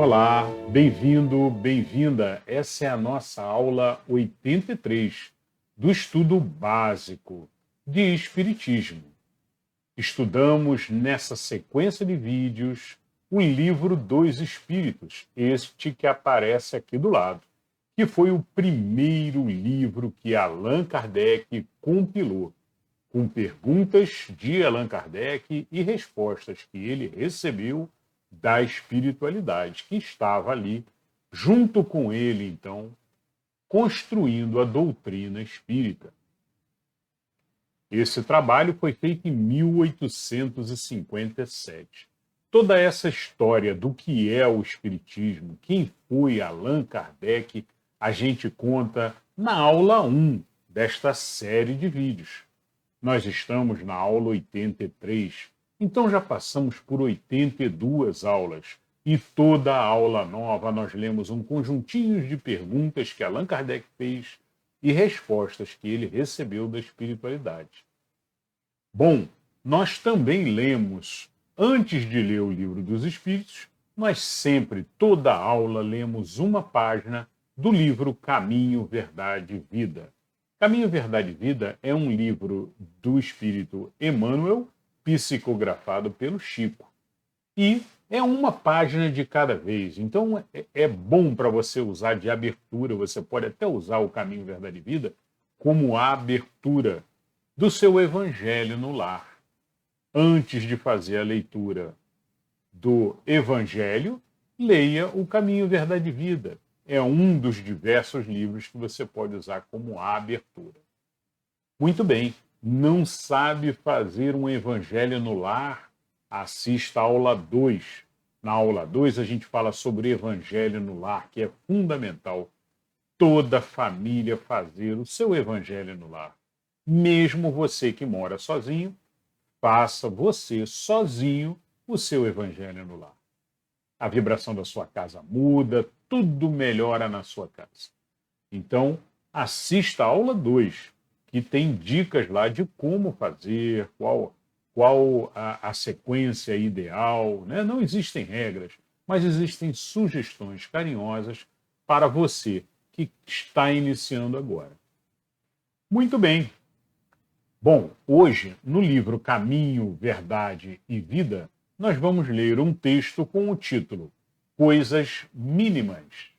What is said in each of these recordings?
Olá, bem-vindo, bem-vinda. Essa é a nossa aula 83 do estudo básico de Espiritismo. Estudamos nessa sequência de vídeos o livro dos Espíritos, este que aparece aqui do lado, que foi o primeiro livro que Allan Kardec compilou, com perguntas de Allan Kardec e respostas que ele recebeu da espiritualidade, que estava ali, junto com ele, então, construindo a doutrina espírita. Esse trabalho foi feito em 1857. Toda essa história do que é o espiritismo, quem foi Allan Kardec, a gente conta na aula 1 desta série de vídeos. Nós estamos na aula 83, então já passamos por 82 aulas. E toda aula nova nós lemos um conjuntinho de perguntas que Allan Kardec fez e respostas que ele recebeu da espiritualidade. Bom, nós também lemos, antes de ler o Livro dos Espíritos, nós sempre, toda aula, lemos uma página do livro Caminho, Verdade e Vida. Caminho, Verdade e Vida é um livro do espírito Emmanuel, psicografado pelo Chico. E é uma página de cada vez. Então é bom para você usar de abertura, você pode até usar o Caminho, Verdade e Vida como a abertura do seu Evangelho no Lar. Antes de fazer a leitura do Evangelho, leia o Caminho, Verdade e Vida. É um dos diversos livros que você pode usar como abertura. Muito bem, não sabe fazer um evangelho no lar? Assista a aula 2. Na aula 2 a gente fala sobre evangelho no lar, que é fundamental toda família fazer o seu evangelho no lar. Mesmo você que mora sozinho, faça você sozinho o seu evangelho no lar. A vibração da sua casa muda, tudo melhora na sua casa. Então, assista a aula 2, que tem dicas lá de como fazer, qual a sequência ideal. Né? Não existem regras, mas existem sugestões carinhosas para você que está iniciando agora. Muito bem. Bom, hoje, no livro Caminho, Verdade e Vida, nós vamos ler um texto com o título Coisas Mínimas.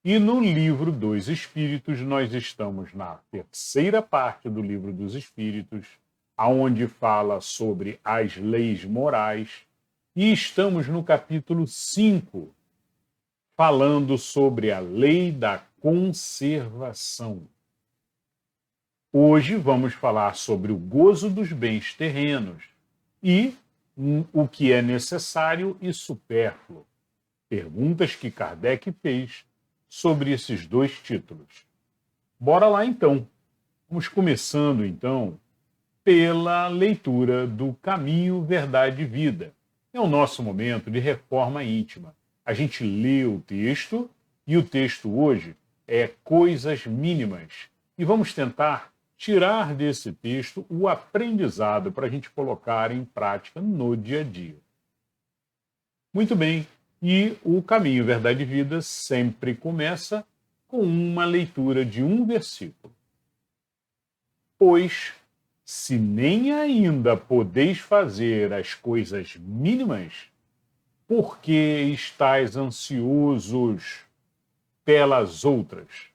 E no Livro dos Espíritos, nós estamos na terceira parte do Livro dos Espíritos, aonde fala sobre as leis morais, e estamos no capítulo 5, falando sobre a lei da conservação. Hoje vamos falar sobre o gozo dos bens terrenos e o que é necessário e supérfluo. Perguntas que Kardec fez sobre esses dois títulos. Bora lá então. Vamos começando então pela leitura do Caminho, Verdade e Vida. É o nosso momento de reforma íntima. A gente lê o texto e o texto hoje é Coisas Mínimas. E vamos tentar tirar desse texto o aprendizado para a gente colocar em prática no dia a dia. Muito bem, e o Caminho, Verdade e Vida sempre começa com uma leitura de um versículo. Pois, se nem ainda podeis fazer as coisas mínimas, por que estáis ansiosos pelas outras?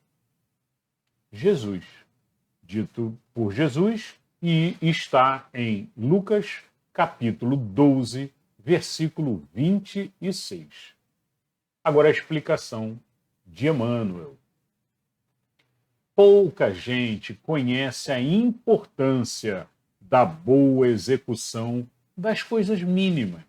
Jesus. Dito por Jesus, e está em Lucas, capítulo 12, versículo 26. Agora a explicação de Emmanuel. Pouca gente conhece a importância da boa execução das coisas mínimas.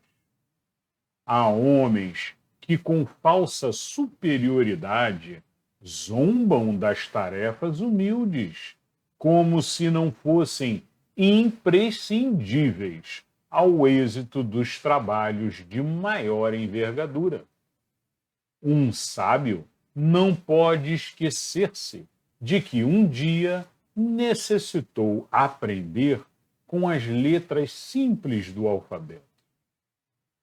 Há homens que, com falsa superioridade, zombam das tarefas humildes, como se não fossem imprescindíveis ao êxito dos trabalhos de maior envergadura. Um sábio não pode esquecer-se de que um dia necessitou aprender com as letras simples do alfabeto.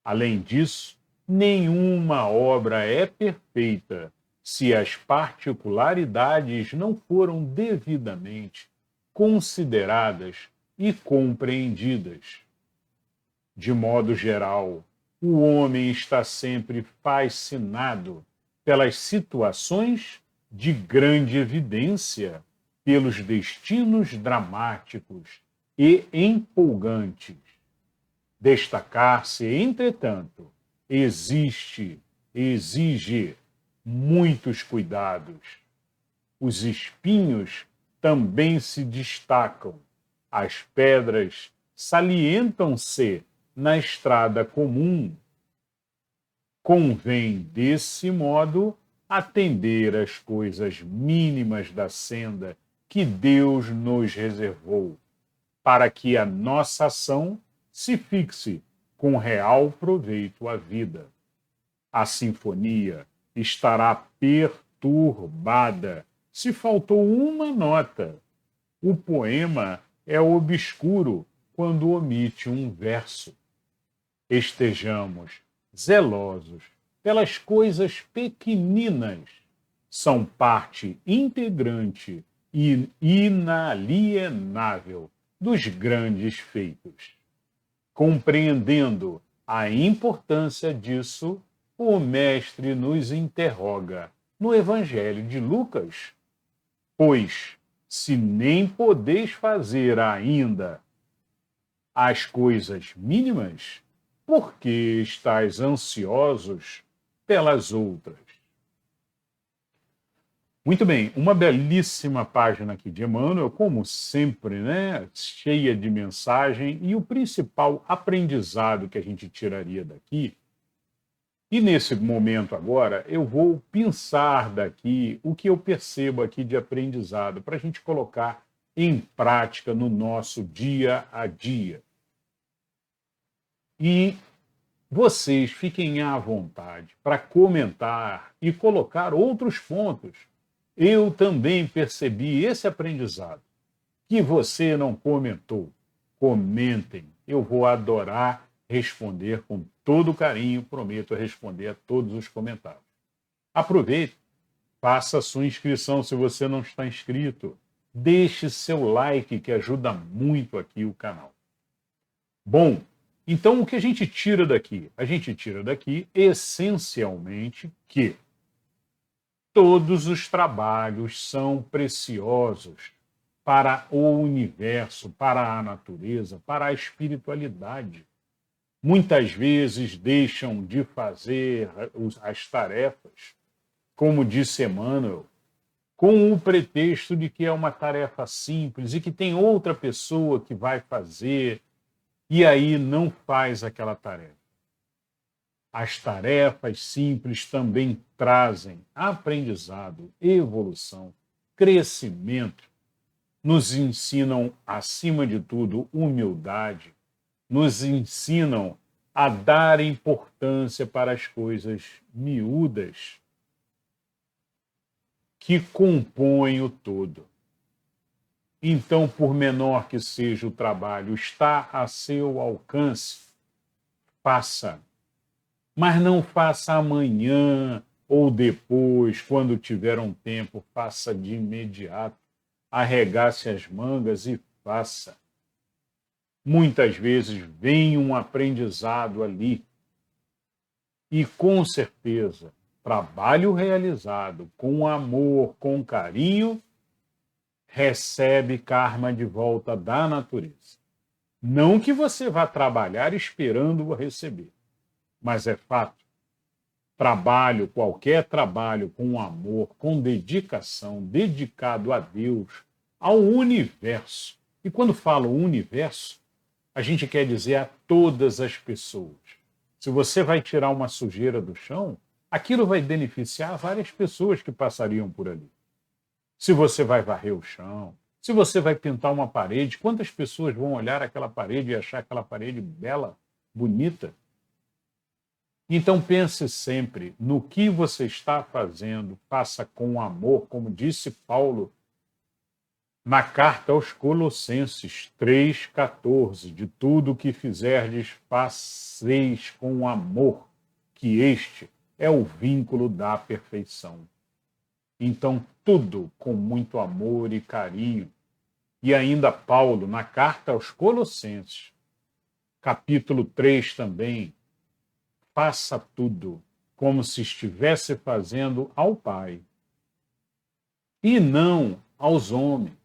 Além disso, Nenhuma obra é perfeita se as particularidades não foram devidamente consideradas e compreendidas. De modo geral, o homem está sempre fascinado pelas situações de grande evidência, pelos destinos dramáticos e empolgantes. Destacar-se, entretanto, exige muitos cuidados. Os espinhos também se destacam. As pedras salientam-se na estrada comum. Convém, desse modo, atender às coisas mínimas da senda que Deus nos reservou, para que a nossa ação se fixe com real proveito à vida. A sinfonia estará perturbada se faltou uma nota. O poema é obscuro quando omite um verso. Estejamos zelosos pelas coisas pequeninas. São parte integrante e inalienável dos grandes feitos. Compreendendo a importância disso, o mestre nos interroga no Evangelho de Lucas: pois, se nem podeis fazer ainda as coisas mínimas, por que estáis ansiosos pelas outras? Muito bem, uma belíssima página aqui de Emmanuel, como sempre, né? Cheia de mensagem, e o principal aprendizado que a gente tiraria daqui. E nesse momento agora, eu vou pensar daqui o que eu percebo aqui de aprendizado, para a gente colocar em prática no nosso dia a dia. E vocês fiquem à vontade para comentar e colocar outros pontos. Eu também percebi esse aprendizado que você não comentou. Comentem, eu vou adorar responder com todo carinho, prometo responder a todos os comentários. Aproveite, faça a sua inscrição se você não está inscrito. Deixe seu like, que ajuda muito aqui o canal. Bom, então o que a gente tira daqui? A gente tira daqui, essencialmente, que todos os trabalhos são preciosos para o universo, para a natureza, para a espiritualidade. Muitas vezes deixam de fazer as tarefas, como disse Emmanuel, com o pretexto de que é uma tarefa simples e que tem outra pessoa que vai fazer, e aí não faz aquela tarefa. As tarefas simples também trazem aprendizado, evolução, crescimento, nos ensinam, acima de tudo, humildade, nos ensinam a dar importância para as coisas miúdas que compõem o todo. Então, por menor que seja o trabalho, está a seu alcance, faça. Mas não faça amanhã ou depois, quando tiver um tempo, faça de imediato. Arregace as mangas e faça. Muitas vezes vem um aprendizado ali. E, com certeza, trabalho realizado com amor, com carinho, recebe karma de volta da natureza. Não que você vá trabalhar esperando receber, mas é fato. Trabalho, qualquer trabalho com amor, com dedicação, dedicado a Deus, ao universo. E quando falo universo, a gente quer dizer a todas as pessoas. Se você vai tirar uma sujeira do chão, aquilo vai beneficiar várias pessoas que passariam por ali. Se você vai varrer o chão, se você vai pintar uma parede, quantas pessoas vão olhar aquela parede e achar aquela parede bela, bonita? Então pense sempre no que você está fazendo, faça com amor, como disse Paulo na carta aos Colossenses 3,14, de tudo o que fizerdes, faceis com amor, que este é o vínculo da perfeição. Então, tudo com muito amor e carinho. E ainda Paulo, na carta aos Colossenses, capítulo 3 também, faça tudo como se estivesse fazendo ao Pai, e não aos homens.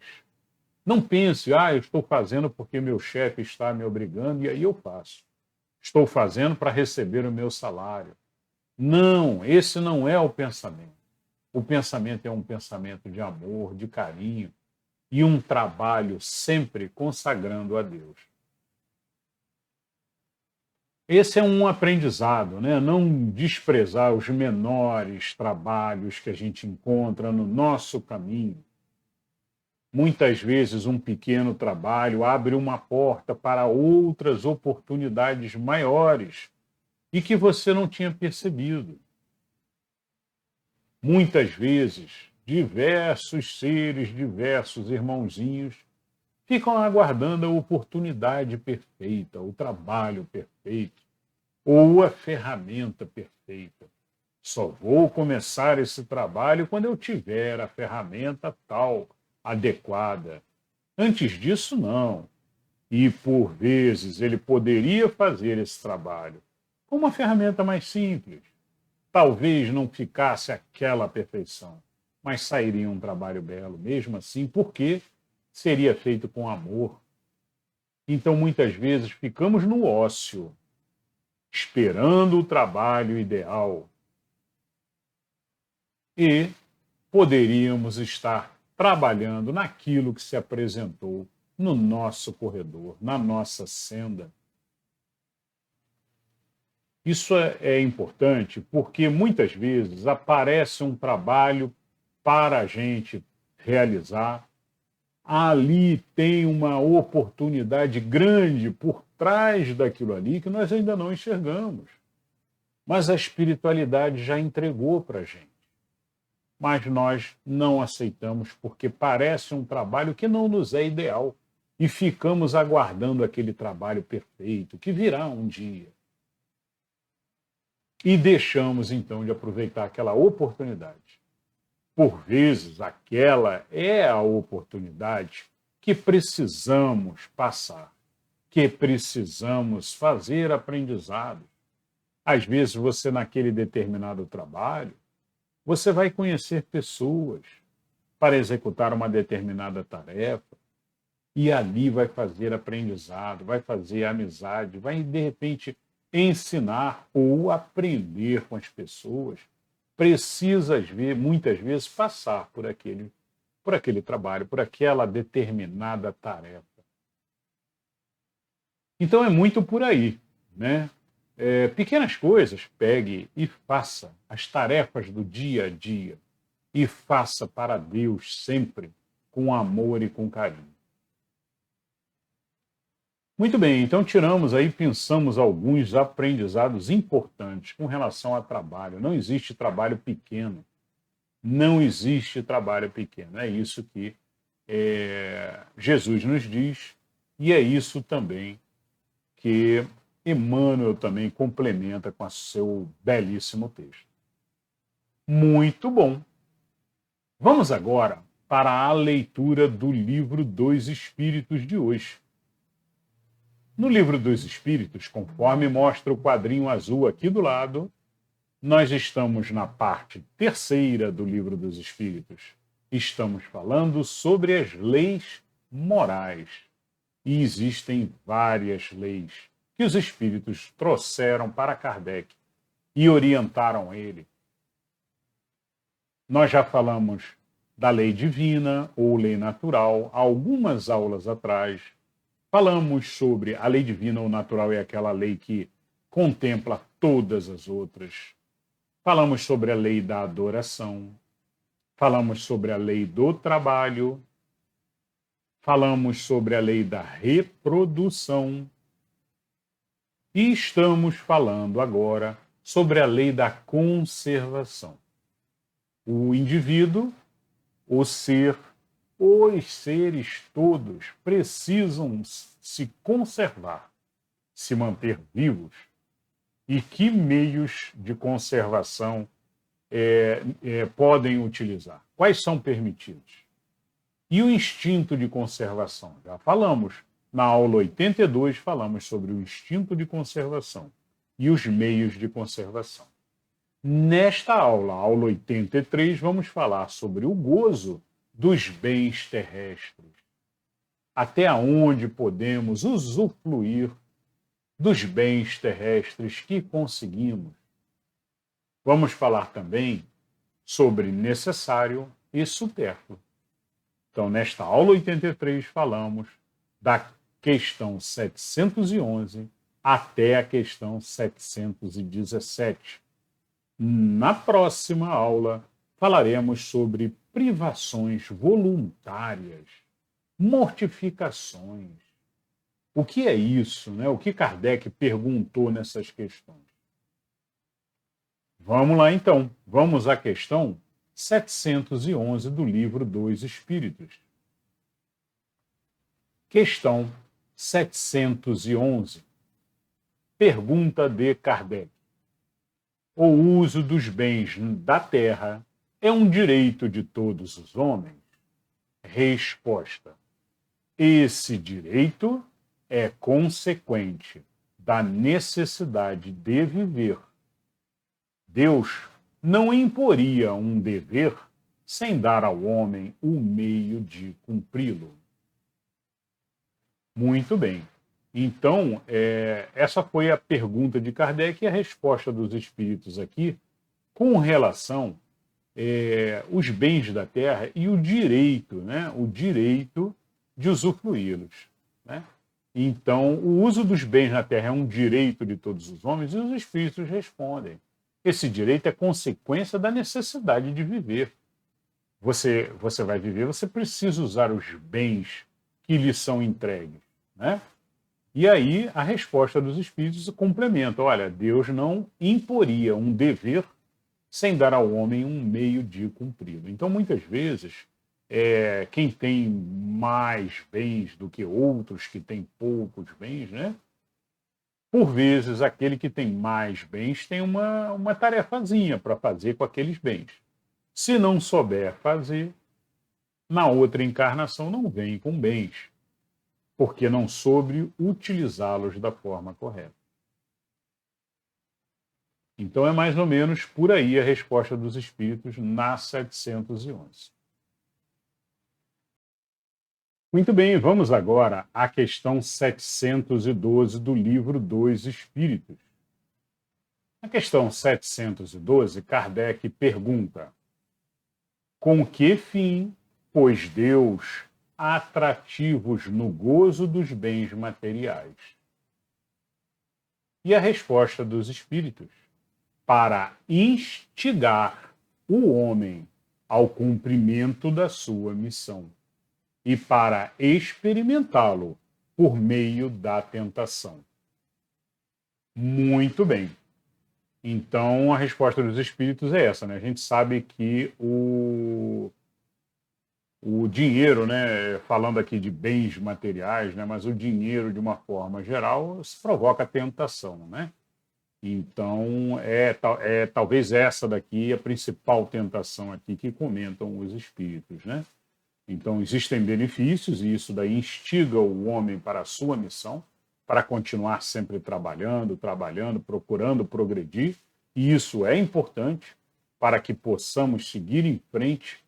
Não pense, eu estou fazendo porque meu chefe está me obrigando e aí eu faço. Estou fazendo para receber o meu salário. Não, esse não é o pensamento. O pensamento é um pensamento de amor, de carinho e um trabalho sempre consagrando a Deus. Esse é um aprendizado, né? Não desprezar os menores trabalhos que a gente encontra no nosso caminho. Muitas vezes um pequeno trabalho abre uma porta para outras oportunidades maiores e que você não tinha percebido. Muitas vezes, diversos seres, diversos irmãozinhos ficam aguardando a oportunidade perfeita, o trabalho perfeito ou a ferramenta perfeita. Só vou começar esse trabalho quando eu tiver a ferramenta tal, adequada. Antes disso, não. E, por vezes, ele poderia fazer esse trabalho com uma ferramenta mais simples. Talvez não ficasse aquela perfeição, mas sairia um trabalho belo, mesmo assim, porque seria feito com amor. Então, muitas vezes, ficamos no ócio, esperando o trabalho ideal. E poderíamos estar trabalhando naquilo que se apresentou no nosso corredor, na nossa senda. Isso é importante porque muitas vezes aparece um trabalho para a gente realizar. Ali tem uma oportunidade grande por trás daquilo ali que nós ainda não enxergamos. Mas a espiritualidade já entregou para a gente. Mas nós não aceitamos porque parece um trabalho que não nos é ideal e ficamos aguardando aquele trabalho perfeito que virá um dia. E deixamos então de aproveitar aquela oportunidade. Por vezes, aquela é a oportunidade que precisamos passar, que precisamos fazer aprendizado. Às vezes, você, naquele determinado trabalho, você vai conhecer pessoas para executar uma determinada tarefa e ali vai fazer aprendizado, vai fazer amizade, vai, de repente, ensinar ou aprender com as pessoas. Precisa, muitas vezes, passar por aquele trabalho, por aquela determinada tarefa. Então é muito por aí, né? Pequenas coisas, pegue e faça as tarefas do dia a dia e faça para Deus sempre com amor e com carinho. Muito bem, então tiramos aí, pensamos alguns aprendizados importantes com relação a trabalho. Não existe trabalho pequeno. Não existe trabalho pequeno. É isso que Jesus nos diz e é isso também que Emmanuel também complementa com o seu belíssimo texto. Muito bom. Vamos agora para a leitura do livro dos Espíritos de hoje. No livro dos Espíritos, conforme mostra o quadrinho azul aqui do lado, nós estamos na parte terceira do livro dos Espíritos. Estamos falando sobre as leis morais. E existem várias leis que os Espíritos trouxeram para Kardec e orientaram ele. Nós já falamos da lei divina ou lei natural há algumas aulas atrás. Falamos sobre a lei divina ou natural é aquela lei que contempla todas as outras. Falamos sobre a lei da adoração. Falamos sobre a lei do trabalho. Falamos sobre a lei da reprodução. E estamos falando agora sobre a lei da conservação. O indivíduo, o ser, os seres todos precisam se conservar, se manter vivos, e que meios de conservação podem utilizar? Quais são permitidos? E o instinto de conservação? Já falamos. Na aula 82, falamos sobre o instinto de conservação e os meios de conservação. Nesta aula, aula 83, vamos falar sobre o gozo dos bens terrestres. Até onde podemos usufruir dos bens terrestres que conseguimos. Vamos falar também sobre necessário e supérfluo. Então, nesta aula 83, falamos da questão 711 até a questão 717. Na próxima aula, falaremos sobre privações voluntárias, mortificações. O que é isso, né? O que Kardec perguntou nessas questões? Vamos lá, então. Vamos à questão 711 do livro dos Espíritos. Questão 711. Pergunta de Kardec. O uso dos bens da terra é um direito de todos os homens? Resposta. Esse direito é consequente da necessidade de viver. Deus não imporia um dever sem dar ao homem o meio de cumpri-lo. Muito bem. Então, essa foi a pergunta de Kardec e a resposta dos espíritos aqui com relação os bens da terra e o direito, né? O direito de usufruí-los, né? Então, o uso dos bens na terra é um direito de todos os homens e os espíritos respondem. Esse direito é consequência da necessidade de viver. Você vai viver, você precisa usar os bens que lhe são entregues, né? E aí a resposta dos espíritos complementa. Olha, Deus não imporia um dever sem dar ao homem um meio de cumpri-lo. Então, muitas vezes, quem tem mais bens do que outros que têm poucos bens, né? Por vezes, aquele que tem mais bens tem uma tarefazinha para fazer com aqueles bens. Se não souber fazer, na outra encarnação não vem com bens, porque não soube utilizá-los da forma correta. Então é mais ou menos por aí a resposta dos espíritos na 711. Muito bem, vamos agora à questão 712 do livro dos Espíritos. Na questão 712, Kardec pergunta: com que fim, pois Deus, atrativos no gozo dos bens materiais? E a resposta dos Espíritos: para instigar o homem ao cumprimento da sua missão e para experimentá-lo por meio da tentação. Muito bem. Então, a resposta dos espíritos é essa, né? A gente sabe que o dinheiro, né, falando aqui de bens materiais, né, mas o dinheiro, de uma forma geral, provoca tentação, né? Então, talvez essa daqui a principal tentação aqui que comentam os espíritos, né? Então, existem benefícios e isso daí instiga o homem para a sua missão, para continuar sempre trabalhando, procurando progredir. E isso é importante para que possamos seguir em frente.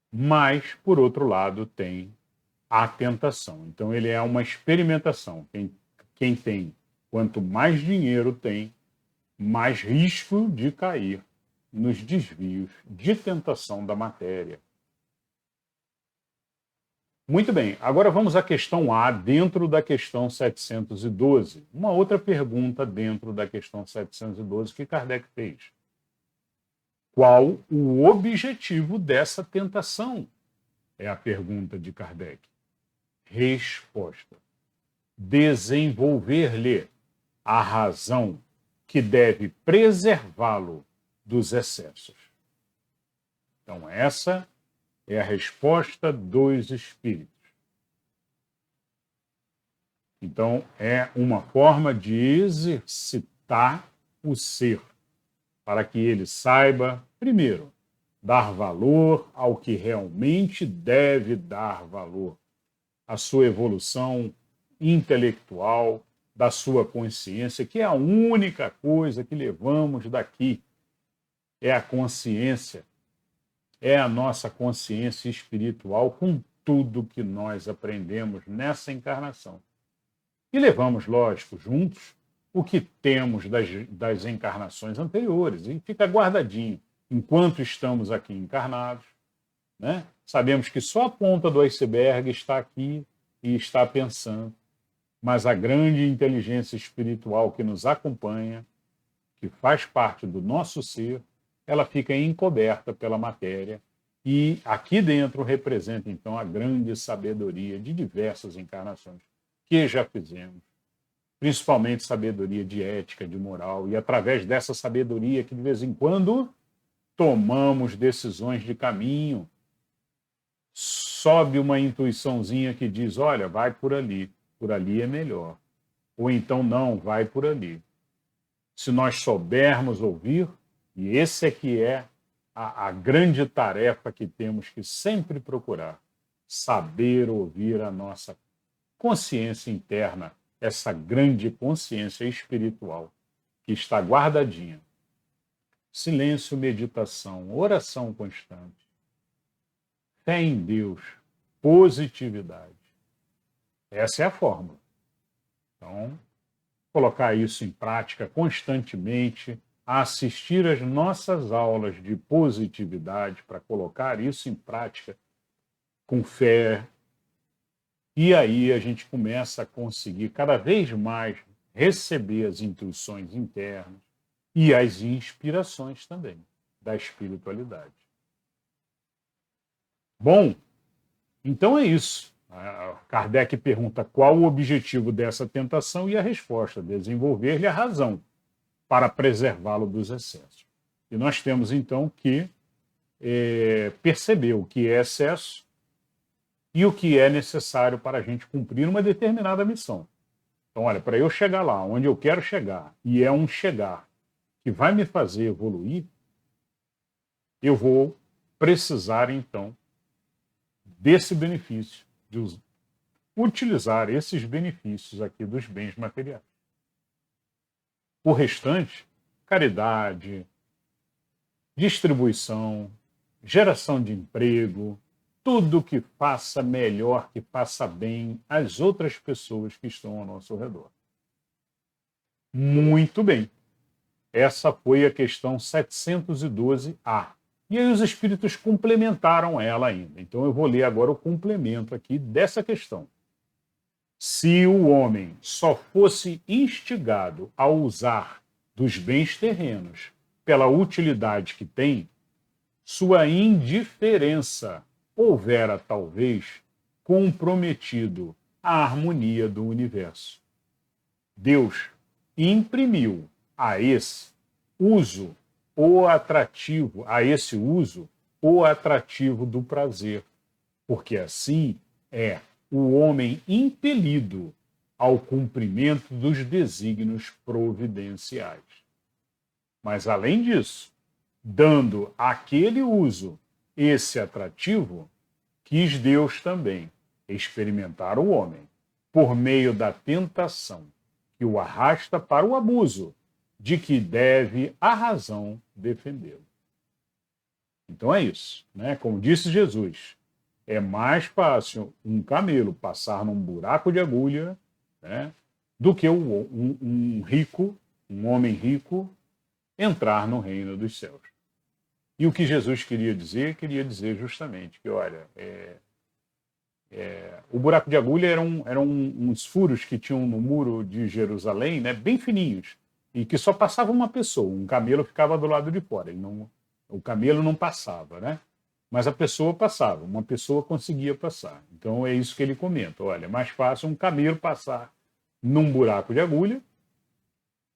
Mas, por outro lado, tem a tentação. Então, ele é uma experimentação. Quem tem, quanto mais dinheiro tem, mais risco de cair nos desvios de tentação da matéria. Muito bem, agora vamos à questão A, dentro da questão 712. Uma outra pergunta dentro da questão 712 que Kardec fez. Qual o objetivo dessa tentação? É a pergunta de Kardec. Resposta: desenvolver-lhe a razão que deve preservá-lo dos excessos. Então, essa é a resposta dos espíritos. Então, é uma forma de exercitar o ser, para que ele saiba, primeiro, dar valor ao que realmente deve dar valor, a sua evolução intelectual, da sua consciência, que é a única coisa que levamos daqui. É a consciência, é a nossa consciência espiritual com tudo que nós aprendemos nessa encarnação. E levamos, lógico, juntos o que temos das encarnações anteriores, e fica guardadinho enquanto estamos aqui encarnados, né? Sabemos que só a ponta do iceberg está aqui e está pensando, mas a grande inteligência espiritual que nos acompanha, que faz parte do nosso ser, ela fica encoberta pela matéria e aqui dentro representa, então, a grande sabedoria de diversas encarnações que já fizemos, principalmente sabedoria de ética, de moral, e através dessa sabedoria que, de vez em quando, tomamos decisões de caminho, sobe uma intuiçãozinha que diz, olha, vai por ali é melhor. Ou então, não, vai por ali. Se nós soubermos ouvir, e esse é que é a grande tarefa que temos que sempre procurar, saber ouvir a nossa consciência interna, essa grande consciência espiritual que está guardadinha. Silêncio, meditação, oração constante, fé em Deus, positividade. Essa é a fórmula. Então, colocar isso em prática constantemente, assistir às nossas aulas de positividade para colocar isso em prática com fé. E aí a gente começa a conseguir cada vez mais receber as intuições internas e as inspirações também da espiritualidade. Bom, então é isso. Kardec pergunta qual o objetivo dessa tentação e a resposta, desenvolver-lhe a razão para preservá-lo dos excessos. E nós temos, então, que perceber o que é excesso e o que é necessário para a gente cumprir uma determinada missão. Então, olha, para eu chegar lá onde eu quero chegar, e é um chegar que vai me fazer evoluir, eu vou precisar, então, desse benefício, de utilizar esses benefícios aqui dos bens materiais. O restante, caridade, distribuição, geração de emprego, tudo que faça melhor, que faça bem às outras pessoas que estão ao nosso redor. Muito bem. Essa foi a questão 712A. E aí os espíritos complementaram ela ainda. Então eu vou ler agora o complemento aqui dessa questão. Se o homem só fosse instigado a usar dos bens terrenos pela utilidade que tem, sua indiferença houvera talvez comprometido a harmonia do universo. Deus imprimiu a esse uso o atrativo, a esse uso, o atrativo do prazer, porque assim é o homem impelido ao cumprimento dos desígnios providenciais. Mas, além disso, dando àquele uso esse atrativo, quis Deus também experimentar o homem, por meio da tentação que o arrasta para o abuso, de que deve a razão defendê-lo. Então é isso, né? Como disse Jesus, é mais fácil um camelo passar num buraco de agulha, né, do que um rico, um homem rico, entrar no reino dos céus. E o que Jesus queria dizer justamente que, olha, o buraco de agulha eram uns furos que tinham no muro de Jerusalém, né, bem fininhos, e que só passava uma pessoa. Um camelo ficava do lado de fora. O camelo não passava, né? Mas a pessoa passava. Uma pessoa conseguia passar. Então é isso que ele comenta. Olha, é mais fácil um camelo passar num buraco de agulha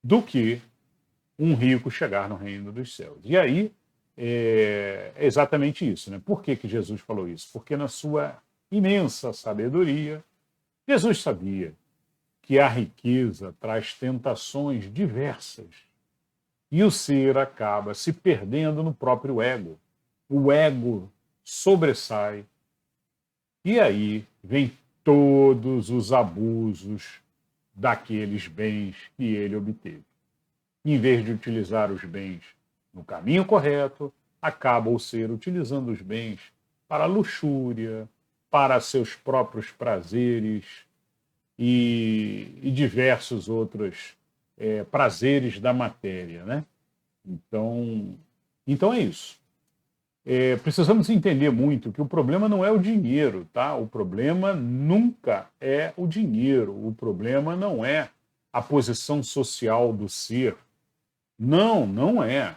do que um rico chegar no reino dos céus. E aí é exatamente isso, né? Por que Jesus falou isso? Porque na sua imensa sabedoria, Jesus sabia que a riqueza traz tentações diversas e o ser acaba se perdendo no próprio ego. O ego sobressai e aí vem todos os abusos daqueles bens que ele obteve. Em vez de utilizar os bens no caminho correto, acaba o ser utilizando os bens para a luxúria, para seus próprios prazeres e diversos outros prazeres da matéria, né? Então é isso. Precisamos entender muito que o problema não é o dinheiro, tá? O problema nunca é o dinheiro. O problema não é a posição social do ser. Não, não é.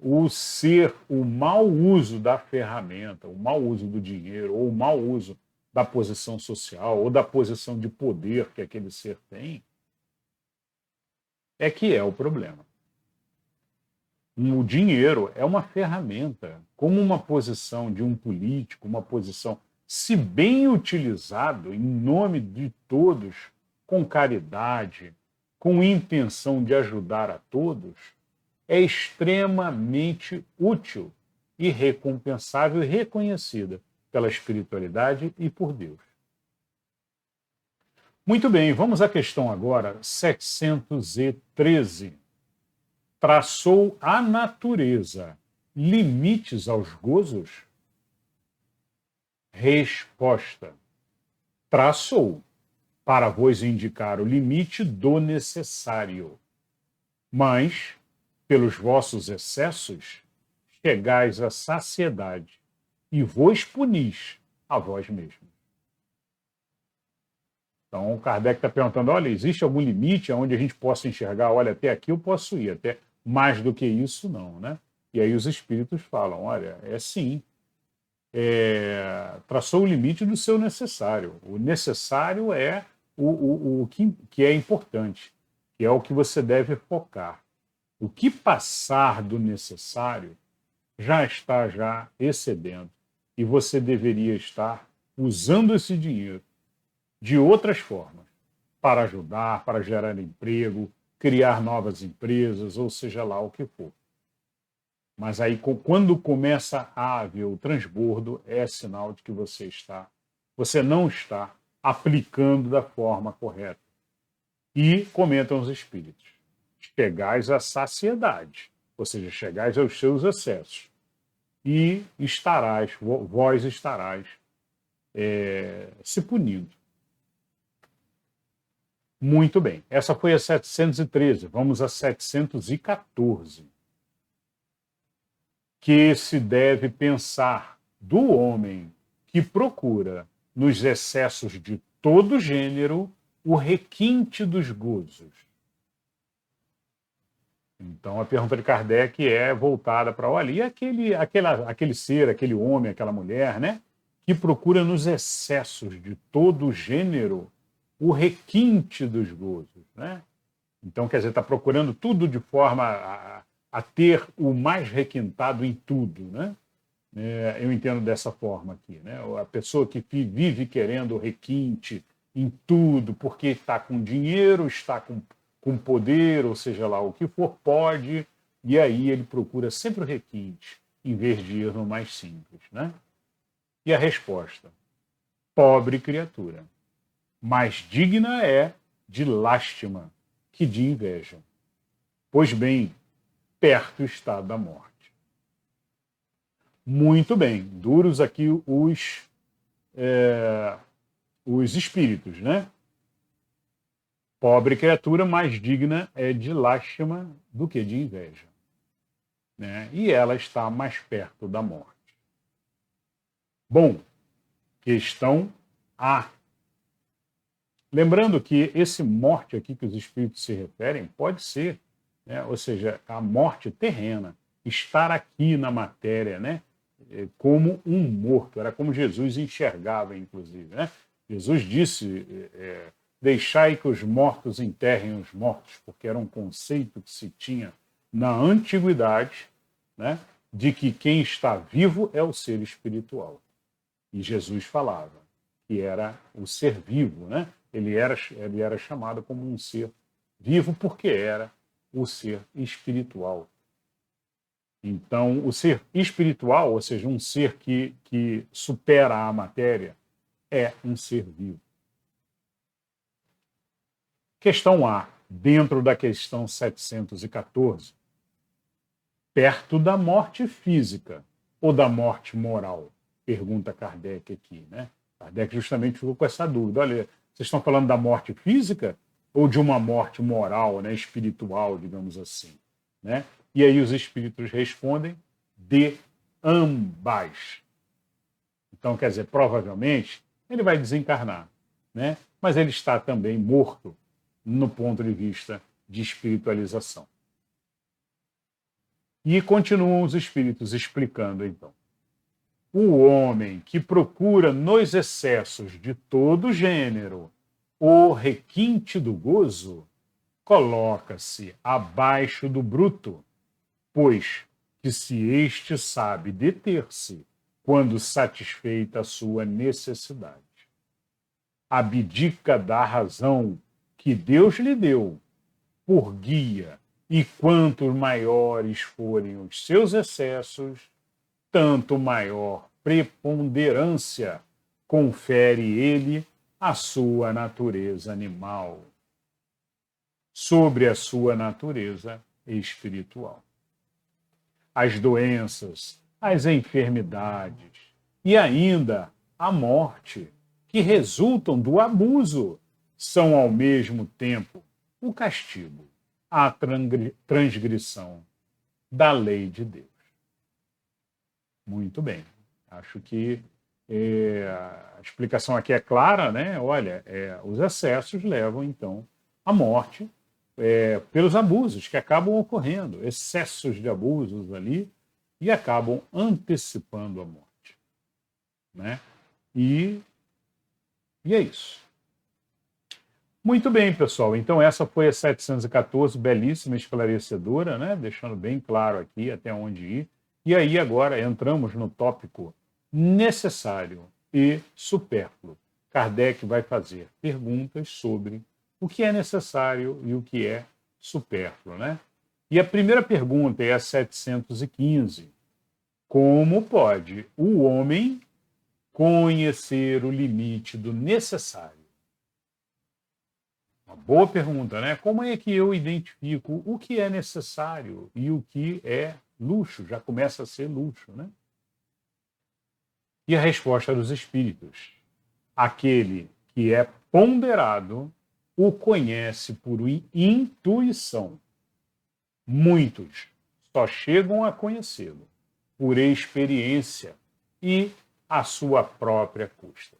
O ser, o mau uso da ferramenta, o mau uso do dinheiro, ou o mau uso da posição social, ou da posição de poder que aquele ser tem, é que é o problema. O dinheiro é uma ferramenta, como uma posição de um político, uma posição, se bem utilizado em nome de todos, com caridade, com intenção de ajudar a todos, é extremamente útil e recompensável e reconhecida pela espiritualidade e por Deus. Muito bem, vamos à questão agora 713. Traçou a natureza limites aos gozos? Resposta: traçou, para vos indicar o limite do necessário. Mas, pelos vossos excessos, chegais à saciedade e vos punis a vós mesmos. Então, o Kardec está perguntando, olha, existe algum limite onde a gente possa enxergar, olha, até aqui eu posso ir, até mais do que isso, não, né? E aí os espíritos falam, olha, sim, traçou o limite do seu necessário. O necessário é o que é importante, que é o que você deve focar. O que passar do necessário já está excedendo e você deveria estar usando esse dinheiro de outras formas para ajudar, para gerar emprego, criar novas empresas, ou seja lá o que for. Mas aí, quando começa a haver o transbordo, é sinal de que você não está aplicando da forma correta. E comentam os espíritos: chegais à saciedade, ou seja, chegais aos seus excessos, e vós estarás se punindo. Muito bem, essa foi a 713, vamos a 714. Que se deve pensar do homem que procura, nos excessos de todo gênero, o requinte dos gozos. Então a pergunta de Kardec é voltada para, olha, e aquele ser, aquele homem, aquela mulher, né, que procura nos excessos de todo gênero o requinte dos gozos, né? Então, quer dizer, está procurando tudo de forma a ter o mais requintado em tudo, né? Eu entendo dessa forma aqui, né? A pessoa que vive querendo requinte em tudo, porque está com dinheiro, está com poder, ou seja lá o que for, pode, e aí ele procura sempre o requinte, em vez de ir no mais simples, né? E a resposta: pobre criatura, mais digna é de lástima que de inveja. Pois bem, perto está da morte. Muito bem, duros aqui os espíritos, né? Pobre criatura, mais digna é de lástima do que de inveja, né? E ela está mais perto da morte. Bom, questão A. Lembrando que esse morte aqui que os espíritos se referem pode ser, né, ou seja, a morte terrena, estar aqui na matéria, né, como um morto. Era como Jesus enxergava, inclusive, né? Jesus disse, deixai que os mortos enterrem os mortos, porque era um conceito que se tinha na antiguidade, né, de que quem está vivo é o ser espiritual. E Jesus falava que era o ser vivo, né? Ele era chamado como um ser vivo porque era o ser espiritual. Então, o ser espiritual, ou seja, um ser que supera a matéria, é um ser vivo. Questão A, dentro da questão 714. Perto da morte física ou da morte moral? Pergunta Kardec aqui, né? Kardec justamente ficou com essa dúvida. Olha, vocês estão falando da morte física ou de uma morte moral, né, espiritual, digamos assim, né? E aí os espíritos respondem de ambas. Então, quer dizer, provavelmente ele vai desencarnar, né? Mas ele está também morto no ponto de vista de espiritualização. E continuam os espíritos explicando, então. O homem que procura nos excessos de todo gênero o requinte do gozo, coloca-se abaixo do bruto, pois que se este sabe deter-se quando satisfeita a sua necessidade, abdica da razão que Deus lhe deu por guia, e quanto maiores forem os seus excessos, tanto maior preponderância confere ele à sua natureza animal sobre a sua natureza espiritual. As doenças, as enfermidades e ainda a morte, que resultam do abuso, são ao mesmo tempo o castigo, a transgressão da lei de Deus. Muito bem. Acho que a explicação aqui é clara, né? Olha, os excessos levam, então, à morte pelos abusos que acabam ocorrendo, excessos de abusos ali, e acabam antecipando a morte, né? E é isso. Muito bem, pessoal. Então, essa foi a 714, belíssima, esclarecedora, né? Deixando bem claro aqui até onde ir. E aí, agora, entramos no tópico necessário e supérfluo. Kardec vai fazer perguntas sobre o que é necessário e o que é supérfluo, né? E a primeira pergunta é a 715. Como pode o homem conhecer o limite do necessário? Uma boa pergunta, né? Como é que eu identifico o que é necessário e o que é luxo? Já começa a ser luxo, né? E a resposta dos espíritos: aquele que é ponderado o conhece por intuição. Muitos só chegam a conhecê-lo por experiência e à sua própria custa.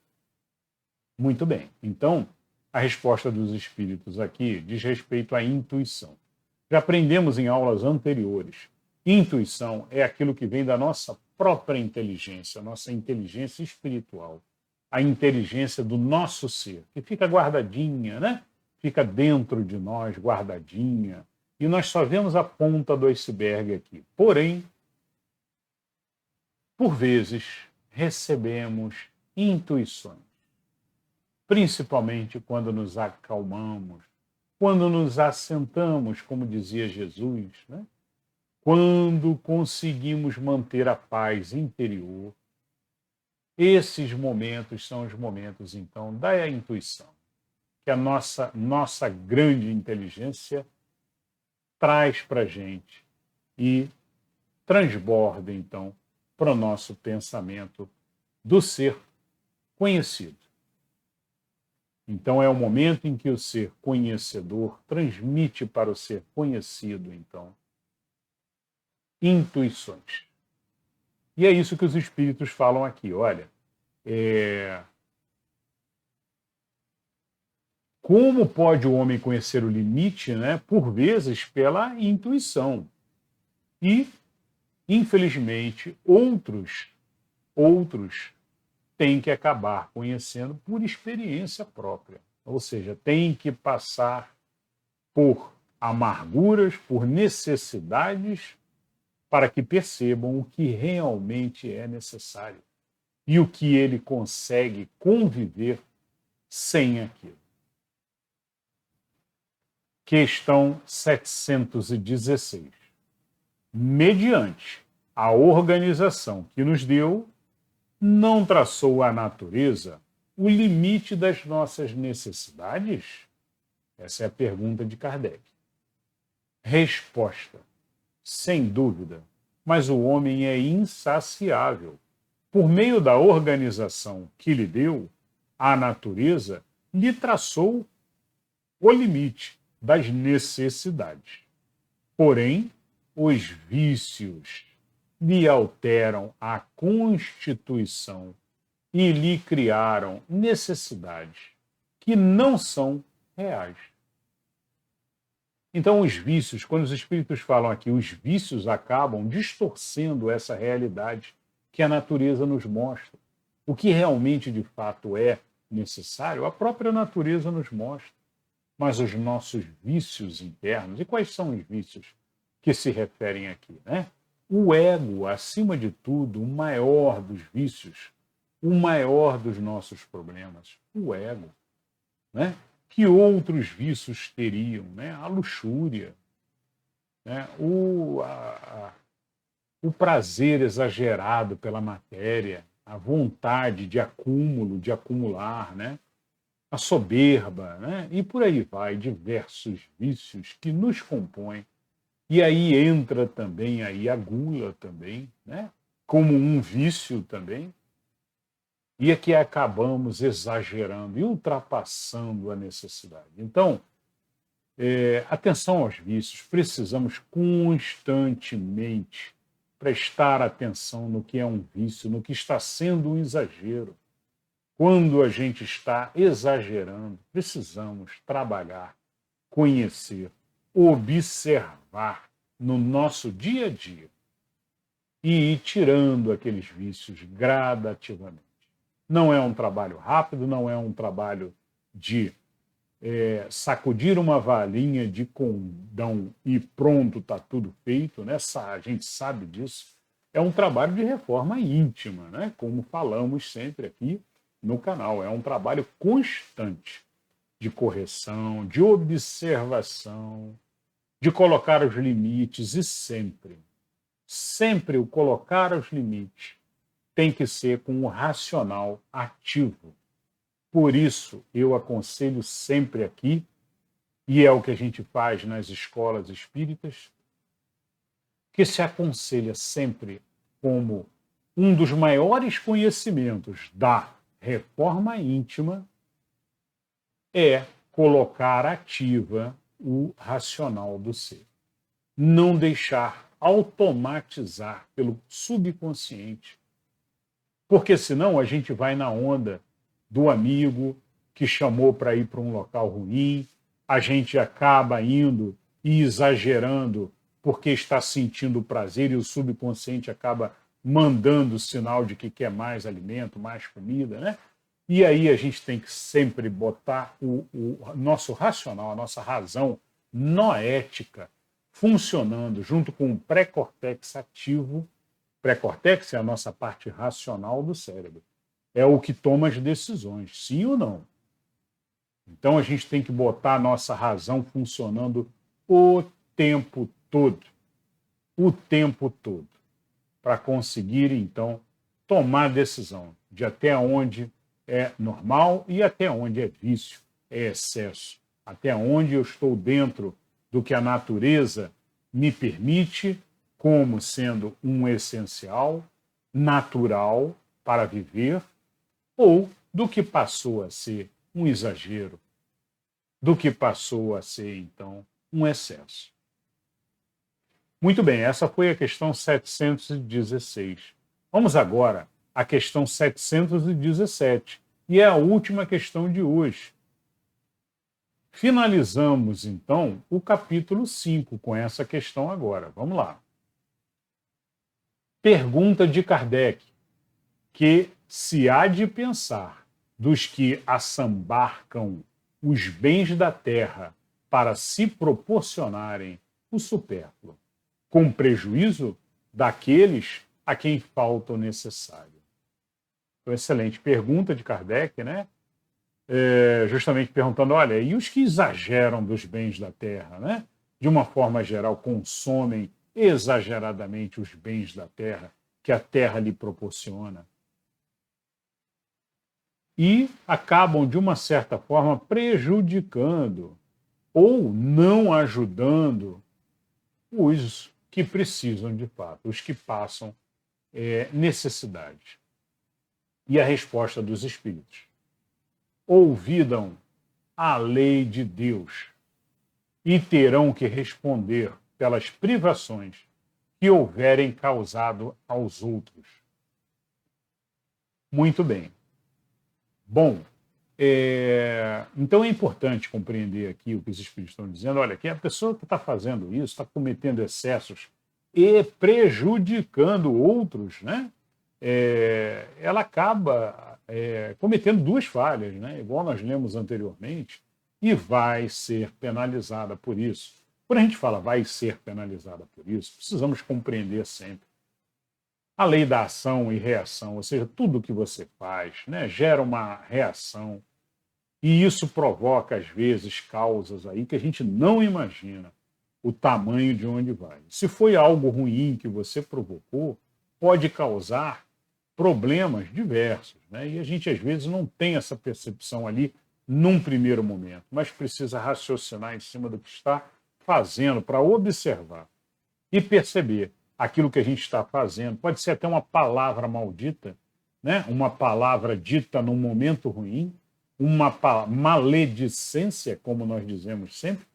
Muito bem. Então, a resposta dos espíritos aqui diz respeito à intuição. Já aprendemos em aulas anteriores. Intuição é aquilo que vem da nossa própria inteligência, nossa inteligência espiritual, a inteligência do nosso ser, que fica guardadinha, né? Fica dentro de nós, guardadinha. E nós só vemos a ponta do iceberg aqui. Porém, por vezes, recebemos intuições, principalmente quando nos acalmamos, quando nos assentamos, como dizia Jesus, né? Quando conseguimos manter a paz interior. Esses momentos são os momentos, então, da intuição, que a nossa grande inteligência traz para a gente e transborda, então, para o nosso pensamento do ser conhecido. Então, é o momento em que o ser conhecedor transmite para o ser conhecido, então, intuições. E é isso que os espíritos falam aqui. Olha, como pode o homem conhecer o limite, né? Por vezes, pela intuição. E, infelizmente, outros têm que acabar conhecendo por experiência própria. Ou seja, têm que passar por amarguras, por necessidades, para que percebam o que realmente é necessário e o que ele consegue conviver sem aquilo. Questão 716. Mediante a organização que nos deu, não traçou a natureza o limite das nossas necessidades? Essa é a pergunta de Kardec. Resposta: sem dúvida, mas o homem é insaciável. Por meio da organização que lhe deu, a natureza lhe traçou o limite das necessidades. Porém, os vícios lhe alteram a constituição e lhe criaram necessidades que não são reais. Então, os vícios, quando os espíritos falam aqui, os vícios acabam distorcendo essa realidade que a natureza nos mostra. O que realmente, de fato, é necessário, a própria natureza nos mostra. Mas os nossos vícios internos, e quais são os vícios que se referem aqui, né? O ego, acima de tudo, o maior dos vícios, o maior dos nossos problemas, o ego, né? Que outros vícios teriam, né? A luxúria, né? O prazer exagerado pela matéria, a vontade de acúmulo, de acumular, né? A soberba, né? E por aí vai, diversos vícios que nos compõem. E aí entra também aí a gula também, né? Como um vício também. E é que acabamos exagerando e ultrapassando a necessidade. Então, atenção aos vícios. Precisamos constantemente prestar atenção no que é um vício, no que está sendo um exagero. Quando a gente está exagerando, precisamos trabalhar, conhecer, observar no nosso dia a dia e ir tirando aqueles vícios gradativamente. Não é um trabalho rápido, não é um trabalho de sacudir uma valinha de condão e pronto, está tudo feito, né? A gente sabe disso. É um trabalho de reforma íntima, né? Como falamos sempre aqui no canal. É um trabalho constante de correção, de observação, de colocar os limites e sempre o colocar os limites tem que ser com o racional ativo. Por isso, eu aconselho sempre aqui, e é o que a gente faz nas escolas espíritas, que se aconselha sempre como um dos maiores conhecimentos da reforma íntima é colocar ativa o racional do ser. Não deixar automatizar pelo subconsciente. Porque senão a gente vai na onda do amigo que chamou para ir para um local ruim, a gente acaba indo e exagerando porque está sentindo prazer e o subconsciente acaba mandando o sinal de que quer mais alimento, mais comida, né? E aí a gente tem que sempre botar o nosso racional, a nossa razão noética funcionando junto com o pré-cortex ativo. Pré-cortex é a nossa parte racional do cérebro. É o que toma as decisões, sim ou não. Então a gente tem que botar a nossa razão funcionando o tempo todo. O tempo todo. Para conseguir, então, tomar decisão de até onde é normal e até onde é vício, é excesso. Até onde eu estou dentro do que a natureza me permite como sendo um essencial, natural para viver, ou do que passou a ser um exagero, do que passou a ser, então, um excesso. Muito bem, essa foi a questão 716. Vamos agora à questão 717, e é a última questão de hoje. Finalizamos, então, o capítulo 5 com essa questão agora. Vamos lá. Pergunta de Kardec, que se há de pensar dos que assambarcam os bens da terra para se proporcionarem o supérfluo, com prejuízo daqueles a quem falta o necessário. Então, excelente pergunta de Kardec, né? justamente perguntando, olha, e os que exageram dos bens da terra, né? De uma forma geral, consomem exageradamente os bens da terra que a terra lhe proporciona e acabam, de uma certa forma, prejudicando ou não ajudando os que precisam de fato, os que passam necessidade. E a resposta dos Espíritos: ouvidam a lei de Deus e terão que responder pelas privações que houverem causado aos outros. Muito bem. Bom, então é importante compreender aqui o que os Espíritos estão dizendo. Olha, que a pessoa que está fazendo isso, está cometendo excessos e prejudicando outros, né? Ela acaba cometendo duas falhas, né? Igual nós lemos anteriormente, e vai ser penalizada por isso. Quando a gente fala vai ser penalizada por isso, precisamos compreender sempre a lei da ação e reação, ou seja, tudo que você faz, né, gera uma reação e isso provoca, às vezes, causas aí que a gente não imagina o tamanho de onde vai. Se foi algo ruim que você provocou, pode causar problemas diversos, né? E a gente, às vezes, não tem essa percepção ali num primeiro momento, mas precisa raciocinar em cima do que está fazendo para observar e perceber aquilo que a gente está fazendo. Pode ser até uma palavra maldita, né? Uma palavra dita num momento ruim, uma maledicência, como nós dizemos sempre,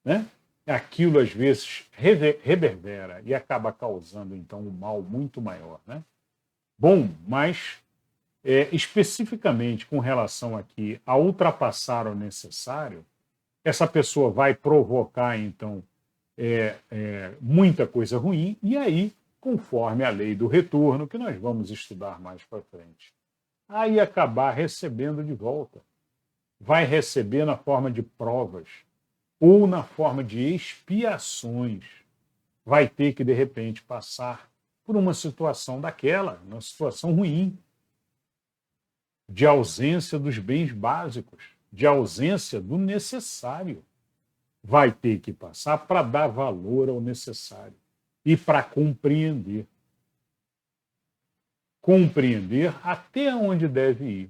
né? Aquilo às vezes reverbera e acaba causando então um mal muito maior, né? Bom, mas especificamente com relação aqui a ultrapassar o necessário, essa pessoa vai provocar então muita coisa ruim e aí, conforme a lei do retorno, que nós vamos estudar mais para frente, aí acabar recebendo de volta. Vai receber na forma de provas ou na forma de expiações. Vai ter que, de repente, passar por uma situação daquela, uma situação ruim, de ausência dos bens básicos, de ausência do necessário. Vai ter que passar para dar valor ao necessário e para compreender. Compreender até onde deve ir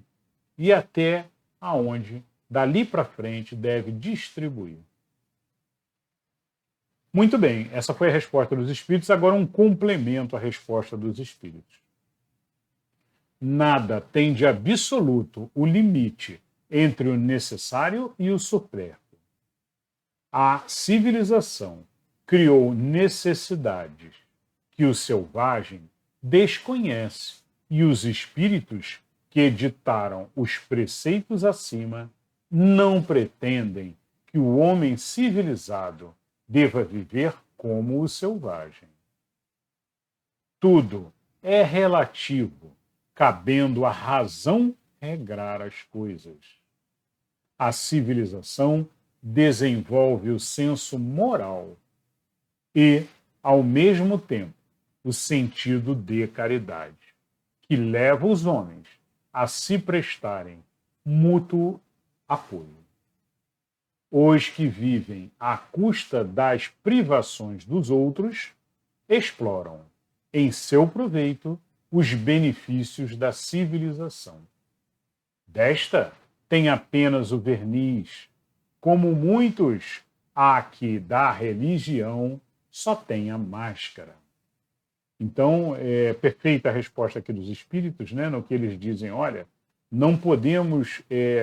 e até aonde, dali para frente, deve distribuir. Muito bem, essa foi a resposta dos Espíritos. Agora um complemento à resposta dos Espíritos. Nada tem de absoluto o limite entre o necessário e o supérfluo. A civilização criou necessidades que o selvagem desconhece e os espíritos que editaram os preceitos acima não pretendem que o homem civilizado deva viver como o selvagem. Tudo é relativo, cabendo à razão regrar as coisas. A civilização desenvolve o senso moral e, ao mesmo tempo, o sentido de caridade, que leva os homens a se prestarem mútuo apoio. Os que vivem à custa das privações dos outros exploram, em seu proveito, os benefícios da civilização. Desta tem apenas o verniz, como muitos há que da religião só tem a máscara. Então, é perfeita a resposta aqui dos espíritos, né, no que eles dizem, olha, não podemos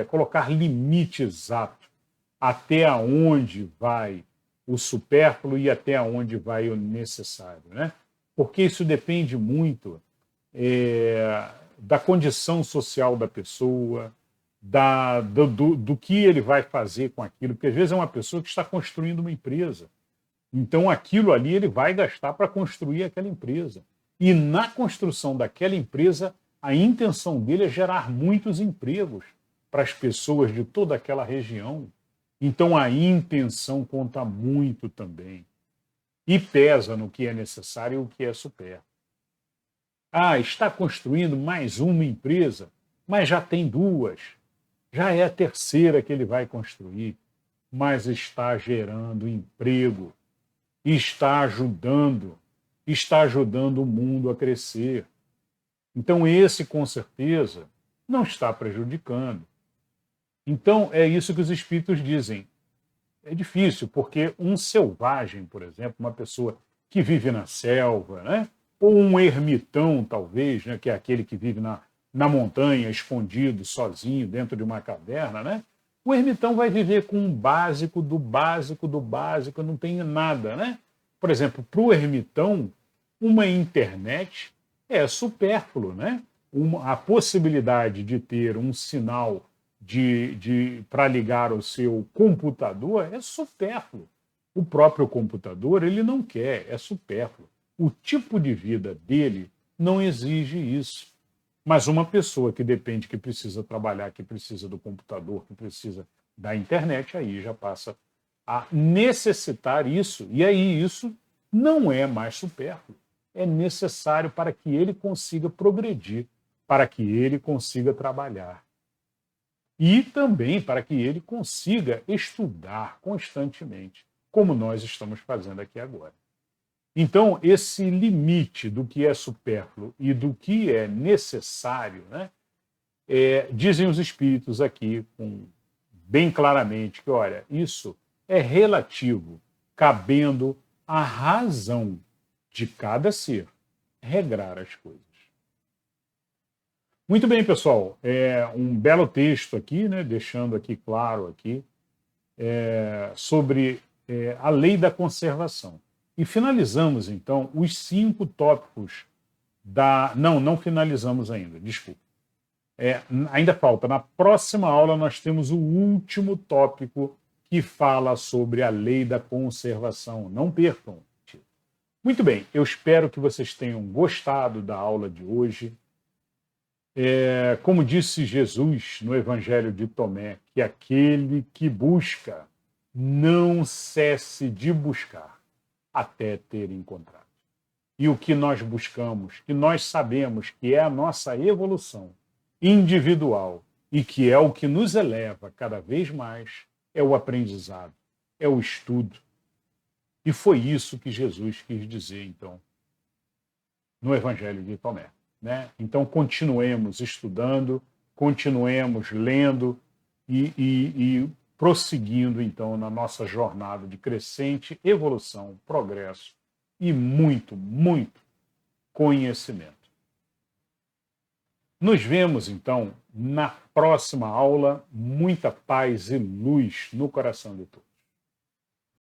colocar limite exato até onde vai o supérfluo e até onde vai o necessário, né? Porque isso depende muito da condição social da pessoa, do que ele vai fazer com aquilo, porque às vezes é uma pessoa que está construindo uma empresa. Então aquilo ali ele vai gastar para construir aquela empresa. E na construção daquela empresa, a intenção dele é gerar muitos empregos para as pessoas de toda aquela região. Então a intenção conta muito também. E pesa no que é necessário e o que é supérfluo. Ah, está construindo mais uma empresa, mas já tem duas. já é a terceira que ele vai construir, mas está gerando emprego, está ajudando o mundo a crescer. Então, esse, com certeza, não está prejudicando. Então, é isso que os espíritos dizem. É difícil, porque um selvagem, por exemplo, uma pessoa que vive na selva, né? Ou um ermitão, talvez, né? Que é aquele que vive na montanha, escondido, sozinho, dentro de uma caverna, né? O ermitão vai viver com um básico do básico do básico, não tem nada, né? Por exemplo, para o ermitão, uma internet é supérfluo, né? A possibilidade de ter um sinal para ligar o seu computador é supérfluo. O próprio computador ele não quer, é supérfluo. O tipo de vida dele não exige isso. Mas uma pessoa que depende, que precisa trabalhar, que precisa do computador, que precisa da internet, aí já passa a necessitar isso. E aí isso não é mais supérfluo. É necessário para que ele consiga progredir, para que ele consiga trabalhar. E também para que ele consiga estudar constantemente, como nós estamos fazendo aqui agora. Então, esse limite do que é supérfluo e do que é necessário, né, dizem os espíritos aqui bem claramente que, olha, isso é relativo, cabendo à razão de cada ser regrar as coisas. Muito bem, pessoal. Um belo texto aqui, né, deixando aqui claro aqui, sobre a lei da conservação. E finalizamos, então, os 5 tópicos da... Não finalizamos ainda, desculpa. Ainda falta. Na próxima aula nós temos o último tópico que fala sobre a lei da conservação. Não percam. Muito bem, eu espero que vocês tenham gostado da aula de hoje. Como disse Jesus no Evangelho de Tomé, que aquele que busca não cesse de buscar até ter encontrado. E o que nós buscamos, que nós sabemos que é a nossa evolução individual e que é o que nos eleva cada vez mais, é o aprendizado, é o estudo. E foi isso que Jesus quis dizer, então, no Evangelho de Tomé. Né? Então, continuemos estudando, continuemos lendo e prosseguindo, então, na nossa jornada de crescente evolução, progresso e muito, muito conhecimento. Nos vemos, então, na próxima aula. Muita paz e luz no coração de todos.